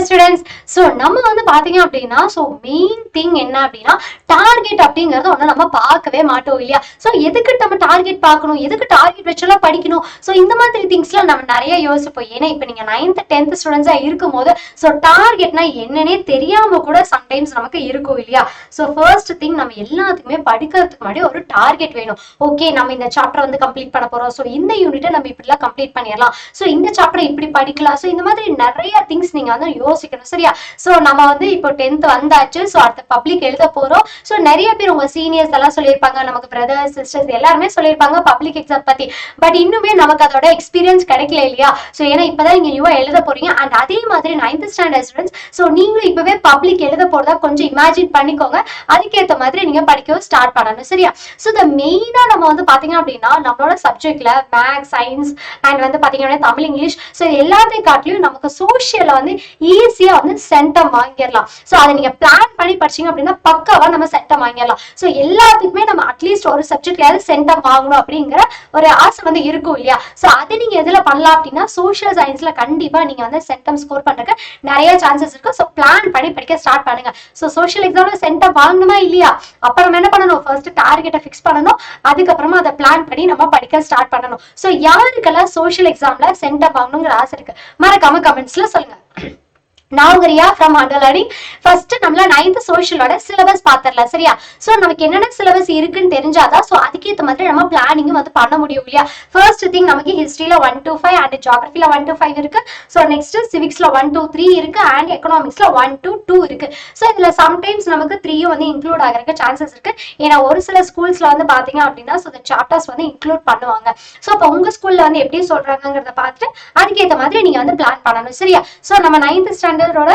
Students. So நம்ம வந்து பாத்தீங்க அப்படின்னா மெயின் திங் என்ன அப்படின்னா டார்கெட் அப்படிங்கறது ஒண்ணு நம்ம பார்க்கவே மாட்டோம் இல்லையா. ஸோ எதுக்கு நம்ம டார்கெட் பார்க்கணும், எதுக்கு டார்கெட் வச்செல்லாம் படிக்கணும், ஸோ இந்த மாதிரி திங்ஸ்லாம் நம்ம நிறைய யோசிப்போம். ஏன்னா இப்போ நீங்க 9th 10th ஸ்டூடெண்ட்ஸா இருக்கும் போது ஸோ டார்கெட்னா என்னன்னே தெரியாம கூட சம்டைம்ஸ் நமக்கு இருக்கும் இல்லையா. ஸோ ஃபர்ஸ்ட் திங் நம்ம எல்லாத்துக்குமே படிக்கிறதுக்கு முன்னாடி ஒரு டார்கெட் வேணும். ஓகே, நம்ம இந்த சாப்டர் வந்து கம்ப்ளீட் பண்ண போறோம், ஸோ இந்த யூனிட்டை நம்ம இப்படிலாம் கம்ப்ளீட் பண்ணிடலாம், ஸோ இந்த சாப்டர் இப்படி படிக்கலாம், ஸோ இந்த மாதிரி நிறைய திங்ஸ் நீங்க வந்து யோசிக்கணும் சரியா. ஸோ நம்ம வந்து இப்போ 10th வந்தாச்சு, ஸோ அடுத்த பப்ளிக் எழுத போறோம். ஸோ நிறைய பேர் உங்க சீனியர்ஸ் எல்லாம் சொல்லியிருப்பாங்க, நமக்கு பிரதர்ஸ் சிஸ்டர்ஸ் எல்லாருமே சொல்லியிருப்பாங்க பப்ளிக் எக்ஸாம் பத்தி. பட் இன்னுமே நமக்கு அதோட எக்ஸ்பீரியன்ஸ் கிடைக்கல இல்லையா. ஸோ ஏன்னா இப்பதான் நீங்க நியூவா எழுத போறீங்க. அண்ட் அதே மாதிரி 9th ஸ்டாண்டர்ட் ஸ்டூடெண்ட்ஸ், ஸோ நீங்களும் இப்பவே பப்ளிக் எழுத போறதா கொஞ்சம் இமேஜின் பண்ணிக்கோங்க. அதுக்கேற்ற மாதிரி நீங்க படிக்க ஸ்டார்ட் பண்ணணும் சரியா. ஸோ இந்த மெயினா நம்ம வந்து பாத்தீங்க அப்படின்னா நம்மளோட சப்ஜெக்ட்ல மேக்ஸ், சயின்ஸ் அண்ட் வந்து பாத்தீங்கன்னா தமிழ், இங்கிலீஷ், ஸோ எல்லாத்தையும் காட்டிலும் நமக்கு சோஷியல வந்து ஈஸியா வந்து சென்டம் வாங்கிடலாம். ஸோ அதை நீங்க பிளான் பண்ணி படிச்சீங்க அப்படின்னா பக்காவா நம்ம சென்டம் வாங்கிடலாம். ஸோ எல்லாத்துக்குமே நம்ம அட்லீஸ்ட் ஒரு சப்ஜெக்ட்லயாவது சென்டம் வாங்கணும் அப்படிங்கிற ஒரு ஆசை வந்து இருக்கும் இல்லையா. ஸோ அதை நீங்க எதுல பண்ணலாம் அப்படின்னா சோஷியல் சயின்ஸ்ல கண்டிப்பா நீங்க வந்து சென்டம் ஸ்கோர் பண்றதுக்கு நிறைய சான்சஸ் இருக்கு. ஸோ பிளான் பண்ணி படிக்க ஸ்டார்ட் பண்ணுங்க. ஸோ சோஷியல் எக்ஸாம்ல சென்டம் வாங்கணுமா இல்லையா, அப்ப நம்ம என்ன பண்ணணும், ஃபர்ஸ்ட் டார்கெட்டை ஃபிக்ஸ் பண்ணணும், அதுக்கப்புறமா அதை பிளான் பண்ணி நம்ம படிக்க ஸ்டார்ட் பண்ணணும். ஸோ யாருக்கெல்லாம் சோஷியல் எக்ஸாம்ல சென்டம் வாங்கணுங்கிற ஆசை இருக்கு மறக்காம கமெண்ட்ஸ்ல சொல்லுங்க. நான் உங்க ரியா ஃப்ரம் அண்டர்லேர்னிங். ஃபர்ஸ்ட் நம்மள 9th சோஷியலோட சிலபஸ் பாத்திரலாம் சரியா. ஸோ நமக்கு என்னென்ன சிலபஸ் இருக்குன்னு தெரிஞ்சாதான் ஸோ அதுக்கேற்ற மாதிரி நம்ம பிளானிங் வந்து பண்ண முடியும் இல்லையா. ஃபர்ஸ்ட் திங் நமக்கு ஹிஸ்டரியில 1 to 5 அண்ட் ஜியோகிரபில 1 to 5 இருக்கு. ஸோ நெக்ஸ்ட் சிவிக்ஸ்ல 1 to 3 இருக்கு அண்ட் எக்கனாமிக்ஸ்ல 1 to 2 இருக்கு. ஸோ இதுல சம்டைம்ஸ் நமக்கு 3 வந்து இன்க்ளூட் ஆகிறதுக்கு சான்சஸ் இருக்கு. ஏன்னா ஒரு சில ஸ்கூல்ஸ்ல வந்து பாத்தீங்க அப்படின்னா ஸோ இந்த சாப்டர்ஸ் வந்து இன்க்ளூட் பண்ணுவாங்க. ஸோ இப்போ உங்க ஸ்கூல்ல வந்து எப்படி சொல்றாங்கிறத பார்த்துட்டு அதுக்கேற்ற மாதிரி நீங்க வந்து பிளான் பண்ணணும் சரியா. ஸோ நம்ம 9th ஸ்டாண்டர்டோட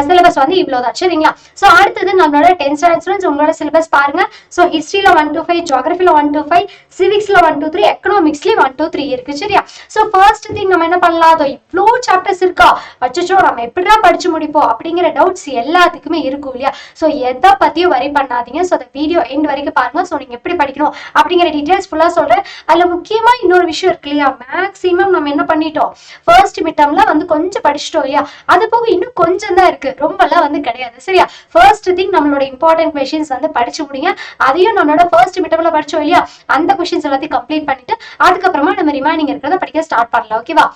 சிலபஸ் வந்து இவ்வளவுதான் சரிங்களா. சோ அடுத்தது நம்மளோட 10th ஸ்டாண்டர்ட் ஸ்டூடெண்ட்ஸ் உங்களோட சிலபஸ் பாருங்க. சோ ஹிஸ்டரியில 1 to 5, ஜியோகிரபில 1 to 5, சிவிக்ஸ்ல 1 to 3, எக்கனாமிக்ஸ்லயும் 1 to 3 இருக்கு சரியா. சோ ஃபர்ஸ்ட் திங் நம்ம என்ன பண்ணலாம், அதோ இவ்வளோ சாப்டர்ஸ் இருக்கா, அச்சோ நம்ம எப்படிதான் படிச்சு முடிப்போம் அப்படிங்கிற டவுட்ஸ் எல்லாத்துக்குமே இருக்கும் இல்லையா. சோ எதை பத்தியும் வரி பண்ணாதீங்க. சோ அந்த வீடியோ எண்ட் வரைக்கும் பாருங்க. சோ நீங்க எப்படி படிக்கணும் அப்படிங்கிற டீடைல்ஸ் ஃபுல்லா சொல்றேன். அதுல முக்கியமா இன்னொரு விஷயம் இருக்கு இல்லையா, மேக்ஸிமம் நம்ம என்ன பண்ணிட்டோம், ஃபர்ஸ்ட் மிட்டம்ல வந்து கொஞ்சம் படிச்சிட்டோம் இல்லையா, அது போக இன்னும் கொஞ்சம் தான் இருக்கு, ரொம்ப எல்லாம் வந்து கிடையாது சரியா. ஃபர்ஸ்ட் திங் நம்மளோட இம்பார்ட்டன்ட் கொஸ்டின்ஸ் வந்து படிச்சு முடிங்க. அதையும் நம்மளோட ஃபர்ஸ்ட் மிட்டம்ல படிச்சோம் இல்லையா, அந்த கொஸ்டின்ஸ் எல்லாத்தையும் கம்ப்ளீட் பண்ணிட்டு அதுக்கப்புறமா நம்ம ரிமைனிங் இருக்கிறத படிக்க ஸ்டார்ட் பண்ணலாம் ஓகேவா.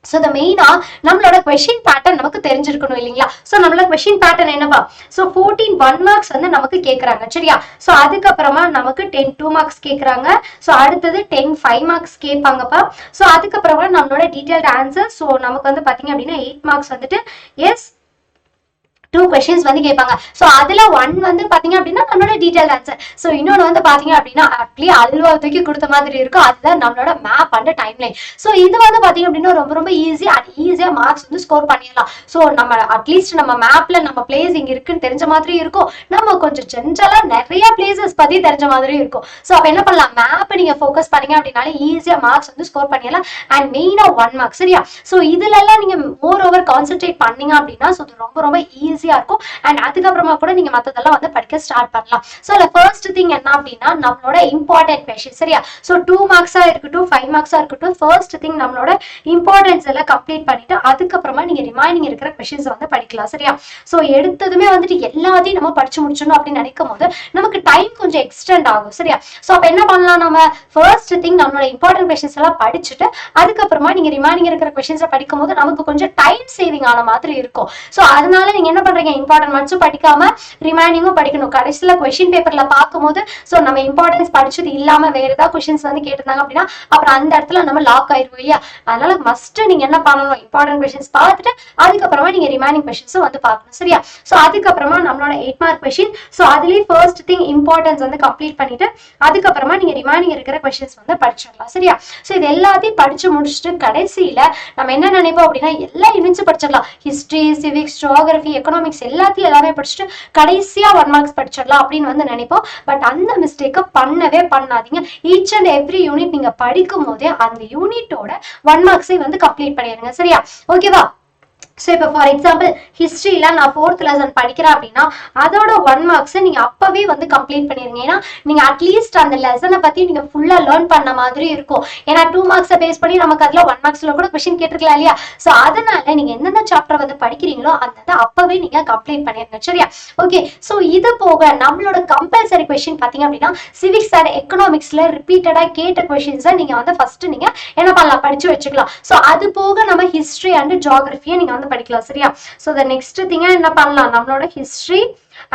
ஸோ இந்த மெயினா நம்மளோட கொஸ்டின் பேட்டர்ன் நமக்கு தெரிஞ்சிருக்கணும் இல்லைங்களா. ஸோ நம்மளோட கொஸ்டின் பேட்டர்ன் என்னவா, ஸோ 14 1 மார்க்ஸ் வந்து நமக்கு கேட்கறாங்க சரியா. ஸோ அதுக்கப்புறமா நமக்கு 10 2 மார்க்ஸ் கேட்கறாங்க. ஸோ அடுத்தது 10 5 மார்க்ஸ் கேட்பாங்கப்பா. ஸோ அதுக்கப்புறமா நம்மளோட டீடைல்டு ஆன்சர். ஸோ நமக்கு வந்து பாத்தீங்க அப்படின்னா 8 மார்க்ஸ் வந்துட்டு எஸ் 2 questions வந்து கேட்பாங்க. சோ அதுல 1 வந்து பாத்தீங்க அப்படின்னா நம்மளோட டீடைல் ஆன்சர். சோ இன்னொன்னு வந்து பாத்தீங்க அப்படின்னா அப்படியே அல்வா தூக்கி கொடுத்த மாதிரி இருக்கும், அதுதான் நம்மளோட map and time line. So இது வந்து பாத்தீங்க அப்படின்னா ரொம்ப ரொம்ப ஈஸி அண்ட் ஈஸியா மார்க்ஸ் வந்து ஸ்கோர் பண்ணிடலாம். சோ நம்ம அட்லீஸ்ட் நம்ம மேப்ல நம்ம பிளேஸ் இங்க இருக்குன்னு தெரிஞ்ச மாதிரி இருக்கும், நம்ம கொஞ்சம் ஜென்ரலா நிறைய பிளேசஸ் பத்தி தெரிஞ்ச மாதிரி இருக்கும். சோ அப்ப என்ன பண்ணலாம், மேப் நீங்க ஃபோக்கஸ் பண்ணீங்க அப்படின்னாலே ஈஸியா மார்க்ஸ் வந்து ஸ்கோர் பண்ணிடலாம். அண்ட் மெயினா 1 மார்க் சரியா. சோ இதுல எல்லாம் நீங்க மோர் ஓவர் கான்சென்ட்ரேட் பண்ணீங்க அப்படின்னா சோ ரொம்ப ரொம்ப ஈஸியா இருக்கும். அண்ட் அதுக்கப்புறமா கூட நீங்க மத்ததெல்லாம் வந்து படிக்க ஸ்டார்ட் பண்ணலாம். சோ அதுல ஃபர்ஸ்ட் திங் என்ன அப்படின்னா நம்மளோட இம்பார்ட்டன்ட் கொஸ்டின் சரியா. சோ 2 மார்க்ஸா இருக்கட்டும் 5 மார்க்ஸா இருக்கட்டும், ஃபர்ஸ்ட் திங் நம்மளோட இம்பார்ட்டன்ஸ் எல்லாம் கம்ப்ளீட் பண்ணிட்டு அதுக்கப்புறமா நீங்க ரிமைனிங் இருக்கிற கொஸ்டின்ஸ் வந்து படிக்கலாம் சரியா. சோ எடுத்ததுமே வந்துட்டு எல்லாத்தையும் நம்ம படிச்சு முடிச்சணும் அப்படின்னு நினைக்கும் போது நமக்கு டைம் கொஞ்சம் எக்ஸ்டெண்ட் ஆகும் சரியா. சோ அப்ப என்ன பண்ணலாம், நம்ம ஃபர்ஸ்ட் திங் நம்மளோட இம்பார்ட்டன்ட் கொஸ்டின்ஸ் எல்லாம் படிச்சுட்டு அதுக்கப்புறமா நீங்க ரிமைனிங் இருக்கிற கொஸ்டின்ஸ் படிக்கும் போது நமக்கு கொஞ்சம் டைம் சேவிங் ஆன மாதிரி இருக்கும். சோ அதனால நீங்க என்ன பண்றீங்க, இம்பார்ட்டன்ட் மட்டும் படிக்காம ரிமைனிங்கும் படிக்கணும். கடைசியில கொஸ்டின் பேப்பர்ல பார்க்கும்போது சோ நம்ம இம்பார்ட்டன்ஸ் படிச்சது இல்லாம வேற ஏதாவது கொஸ்டின்ஸ் வந்து கேட்டிருந்தாங்க அப்படின்னா அப்புறம் அந்த இடத்துல நம்ம லாக் ஆயிருவோம் இல்லையா. அதனால மஸ்ட் நீங்க என்ன பண்ணணும், இம்பார்ட்டன்ட் கொஸ்டின்ஸ் பார்த்துட்டு அதுக்கப்புறமா நீங்க ரிமைனிங் கொஸ்டின்ஸ் வந்து பார்க்கணும் சரியா. சோ அதுக்கப்புறமா நம்மளோட 8 மார்க் கொஸ்டின். சோ அதுலயே ஃபர்ஸ்ட் திங் இம்பார்ட்டன்ஸ் வந்து கம்ப்ளீட் பண்ணிட்டு அதுக்கப்புறமா நீங்க ரிமைனிங் இருக்கிற கொஸ்டின்ஸ் வந்து படிச்சிடலாம் சரியா. சோ இது எல்லாத்தையும் படிச்சு முடிச்சுட்டு கடைசியில நம்ம என்ன நினைப்போம் அப்படின்னா எல்லா யூனிட்ஸும் படிச்சிடலாம், ஹிஸ்டரி, சிவிக்ஸ், ஜியோகிரபி, எக்கனாமிக்ஸ் எல்லாத்தையும் எல்லாமே படிச்சுட்டு கடைசியா 1 மார்க்ஸ் படிச்சிடலாம் அப்படின்னு வந்து நினைப்போம். பட் அந்த மிஸ்டேக்கை பண்ணவே பண்ணாதீங்க. ஈச் அண்ட் எவ்ரி யூனிட் நீங்க படிக்கும் போதே அந்த யூனிட்டோட 1 மார்க்ஸை வந்து கம்ப்ளீட் பண்ணிடுங்க சரியா ஓகேவா. ஸோ இப்போ ஃபார் எக்ஸாம்பிள் ஹிஸ்ட்ரியில் நான் 4th லெசன் படிக்கிறேன் அப்படின்னா அதோட 1 மார்க்ஸை நீங்கள் அப்போவே வந்து கம்ப்ளீட் பண்ணிடுங்க. ஏன்னா நீங்கள் அட்லீஸ்ட் அந்த லெசனை பற்றி நீங்கள் ஃபுல்லாக லேர்ன் பண்ண மாதிரி இருக்கும். ஏன்னா 2 மார்க்ஸை பேஸ் பண்ணி நமக்கு அதில் 1 மார்க்ஸில் கூட கொஸ்டின் கேட்டிருக்கலாம் இல்லையா? ஸோ அதனால நீங்கள் எந்தெந்த சாப்டர் வந்து படிக்கிறீங்களோ அந்த அப்போவே நீங்கள் கம்ப்ளீட் பண்ணிடுங்க. சரியா? ஓகே. ஸோ இது போக நம்மளோட கம்பல்சரி கொஸ்டின் பார்த்தீங்க அப்படின்னா சிவிக்ஸ் அண்ட் எக்கனாமிக்ஸில் ரிப்பீட்டடாக கேட்ட கொஸ்டின்ஸை நீங்கள் வந்து ஃபர்ஸ்ட் நீங்கள் என்ன பண்ணலாம், படிச்சு வச்சுக்கலாம். ஸோ அது போக நம்ம ஹிஸ்ட்ரி அண்ட் ஜியோகிராஃபியை நீங்கள் வந்து படிக்கலாம். சரியா? சோ the next thing என்ன பண்ணலாம், நம்மளோட ஹிஸ்டரி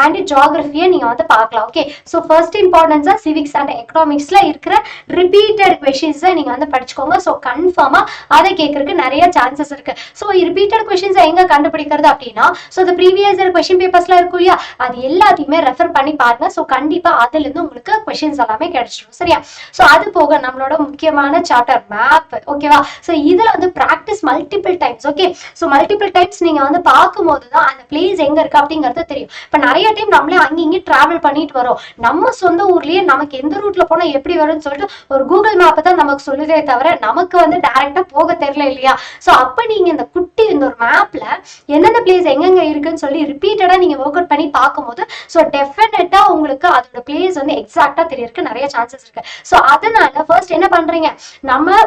அண்ட் ஜியோகிராஃபியை நீங்க வந்து பார்க்கலாம். ஓகே. ஸோ ஃபர்ஸ்ட் இம்பார்ட்டன்ஸா சிவிக்ஸ் அண்ட் எக்கனாமிக்ஸ்ல இருக்கிற ரிப்பீட்டட் கொஸ்டின்ஸை நீங்க வந்து படிச்சுக்கோங்க. ஸோ கன்ஃபார்மா அதை கேட்கறதுக்கு நிறைய சான்சஸ் இருக்கு. ஸோ ரிப்பீட்டட் கொஸ்டின்ஸை எங்க கண்டுபிடிக்கிறது அப்படின்னா ஸோ இந்த ப்ரீவியஸ் இயர் கொஸ்டின் பேப்பர்ஸ்லாம் இருக்கும் இல்லையா, அது எல்லாத்தையுமே ரெஃபர் பண்ணி பாருங்க. ஸோ கண்டிப்பா அதுல இருந்து உங்களுக்கு கொஸ்டின்ஸ் எல்லாமே கிடைச்சிடும். சரியா? ஸோ அது போக நம்மளோட முக்கியமான சாப்டர் மேப். ஓகேவா? ஸோ இதுல வந்து practice multiple times. Okay. So multiple times நீங்க வந்து பார்க்கும்போது தான் அந்த பிளேஸ் எங்க இருக்கு அப்படிங்கிறது தெரியும். இப்போ நிறைய டைம் நம்மளே அங்கே டிராவல் பண்ணிட்டு வரோம். நம்ம சொந்த ஊர்லயே நமக்கு எந்த ரூட்ல போனா எப்படி வரும்னு சொல்லிட்டு ஒரு கூகுள் மேப் தான் நமக்கு சொல்லுதே தவிர நமக்கு வந்து டைரக்டா போக தெரியல இல்லையா? சோ அப்ப நீங்க இந்த குட்டி இந்த ஒரு மேப்ல எந்தெந்த பிளேஸ் எங்கெங்க இருக்குன்னு சொல்லி ரிப்பீட்டடா நீங்க ஒர்க் அவுட் பண்ணி பார்க்கும்போது ஸோ டெஃபினட்டா உங்களுக்கு அதோட பிளேஸ் வந்து எக்ஸாக்டா தெரியறதுக்கு நிறைய சான்சஸ் இருக்கு. ஸோ அதனால ஃபர்ஸ்ட் என்ன பண்றீங்க, நம்ம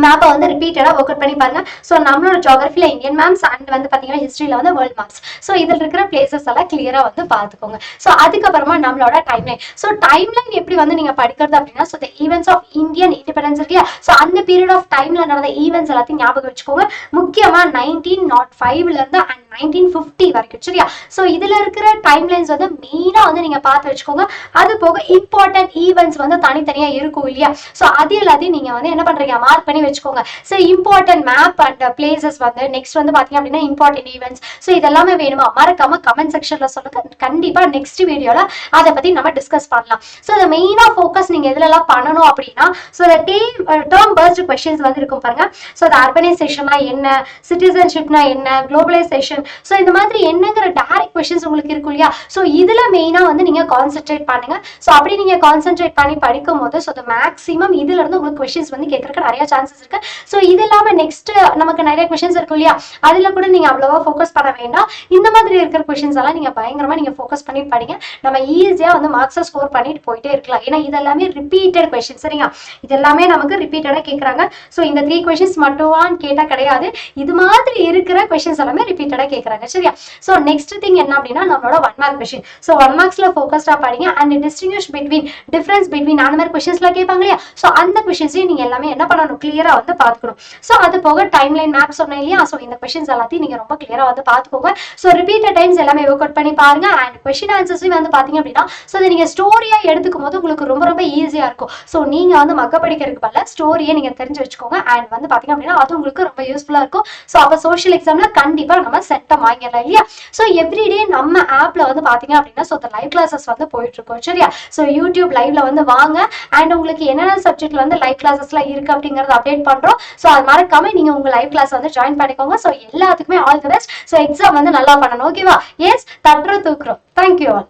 மேப்பை வந்து ரிப்பீட்டடா ஒர்க் அவுட் பண்ணி பாருங்க. ஸோ நம்மளோட ஜியோகிராஃபில இந்தியன் மேப்ஸ் அண்ட் வந்து பாத்தீங்கன்னா ஹிஸ்ட்ரியில வந்து வேர்ல்ட் மேப்ஸ். ஸோ இதில் இருக்கிற பிளேசஸ் எல்லாம் கிளியரா வந்து பார்த்துக்கோங்க. ஸோ அதுக்கப்புறமா நம்மளோட டைம்லைன். ஸோ டைம்லைன் எப்படி வந்து நீங்க படிக்கிறது அப்படின்னா so events of Indian independence இருக்கு. ஸோ அந்த பீரியட் ஆஃப் டைம்ல நடந்த ஈவெண்ட்ஸ் எல்லாத்தையும் ஞாபகம் வச்சுக்கோங்க. முக்கியமா 1905 இருந்து அண்ட் 1950 வரைக்கும். சரியா? ஸோ இதுல இருக்கிற டைம்லைன்ஸ் வந்து மெயினா வந்து நீங்க பார்த்து வச்சுக்கோங்க. அது போக இம்பார்ட்டன்ட் ஈவெண்ட்ஸ் வந்து தனித்தனியா இருக்கும் இல்லையா? ஸோ அது எல்லாத்தையும் நீங்க வந்து என்ன பண்றீங்க, மார்க் பண்ணி வச்சுக்கோங்க. So important map and places வந்து நெக்ஸ்ட் வந்து பாத்தீங்க அப்படின்னா இம்பார்ட்டன்ட் ஈவெண்ட்ஸ். ஸோ இதெல்லாமே வேணுமா மறக்காம கமெண்ட் செக்ஷன்ல சொல்லுங்க. கண்டிப்பா நெக்ஸ்ட் வீடியோல அதை பத்தி நம்ம டிஸ்கஸ் பண்ணலாம். ஸோ இந்த மெயினா ஃபோக்கஸ் நீங்க எதுல எல்லாம் பண்ணணும் அப்படின்னா ஸோ டேர்ம் பேஸ்ட் கொஸ்டின்ஸ் வந்து இருக்கும் பாருங்க. ஸோ அர்பனைசேஷனா என்ன, சிட்டிசன்ஷிப்னா என்ன, குளோபலைசேஷன், ஸோ இந்த மாதிரி என்னங்கிற டைரக்ட் கொஸ்டின்ஸ் உங்களுக்கு இருக்கும் இல்லையா? ஸோ இதுல மெயினா வந்து நீங்க கான்சென்ட்ரேட் பண்ணுங்க. ஸோ அப்படி நீங்க கான்சென்ட்ரேட் பண்ணி படிக்கும் போது ஸோ மேக்ஸிமம் இதுல இருந்து உங்களுக்கு கொஸ்டின்ஸ் வந்து கேட்கறதுக்கு நிறைய சான்சஸ் இருக்கு. சோ இது இல்லாம நெக்ஸ்ட் நமக்கு நிறைய क्वेश्चंस இருக்கும் இல்லையா, அதுல கூட நீங்க அவ்வளவா ஃபோக்கஸ் பண்ண வேண்டாம். இந்த மாதிரி இருக்கிற क्वेश्चंस எல்லாம் நீங்க பயங்கரமா நீங்க ஃபோக்கஸ் பண்ணி படிங்க. நம்ம ஈஸியா வந்து மார்க்ஸ் ஸ்கோர் பண்ணிட்டு போயிட்டே இருக்கலாம். ஏன்னா இதெல்லாமே ரிப்பீட்டட் क्वेश्चंस. சரிங்க? இதெல்லாமே நமக்கு ரிப்பீட்டடா கேக்குறாங்க. சோ இந்த 3 क्वेश्चंस மட்டும் கேட்டா கிடையாது, இது மாதிரி இருக்கிற क्वेश्चंस எல்லாமே ரிப்பீட்டடா கேக்குறாங்க. சரியா? சோ நெக்ஸ்ட் திங் என்ன அப்படின்னா நம்மளோட 1 மார்க் क्वेश्चन. சோ 1 மார்க்ஸ்ல ஃபோக்கஸ்டா படிங்க and distinguish between difference between அந்த மாதிரி क्वेश्चंसலாம் கேட்பாங்க இல்லையா? சோ அந்த क्वेश्चंसையும் நீங்க எல்லாமே என்ன பண்ணணும், கிளியரா வந்து பாத்துக்கணும். சோ அது போக டைம்லைன் மேப் சொன்னேன் இல்லையா? சோ இந்த क्वेश्चंस எல்லாத்தையும் நீங்க ரொம்ப கிளியரா வந்து பாத்துக்கோங்க. சோ ரிப்பீட்டட் டைம்ஸ் எல்லாமே வொர்க் அவுட் பண்ணி பாருங்க அண்ட் क्वेश्चन ஆன்சர்ஸையும் வந்து பாத்தீங்க அப்படின்னா சோ இத நீங்க ஸ்டோரியா எடுத்துக்கும் போது உங்களுக்கு ரொம்ப ரொம்ப ஈஸியா இருக்கும். சோ நீங்க வந்து மக்க படிக்கிறதுக்கு பதிலா ஸ்டோரியை நீங்க தெரிஞ்சு வச்சுக்கோங்க அண்ட் வந்து பாத்தீங்க அப்படின்னா அது உங்களுக்கு ரொம்ப யூஸ்ஃபுல்லா இருக்கும். சோ அப்ப சோஷியல் எக்ஸாம்ல கண்டிப்பா நம்ம செட்டம் வாங்கிடலாம் இல்லையா? சோ எவ்ரிடே நம்ம ஆப்ல வந்து பாத்தீங்க அப்படின்னா சோ லைவ் கிளாஸஸ் வந்து போயிட்டு இருக்கோம். சரியா? சோ யூடியூப் லைவ்ல வந்து வாங்க அண்ட் உங்களுக்கு என்னென்ன சப்ஜெக்ட்ல வந்து லைவ் கிளாஸஸ்லாம் இருக்கு அப்படிங்கறத அப்டேட் பண்றோம். சோ அது மறக்காம நீங்க உங்க லைவ் கிளாஸ் வந்து ஜாயின் பண்ணிக்கோங்க. சோ எல்லாத்துக்குமே all the best. So exam வந்து நல்லா பண்ணணும். ஓகேவா? எஸ், தட்டுறோம் தூக்குறோம். Thank you all.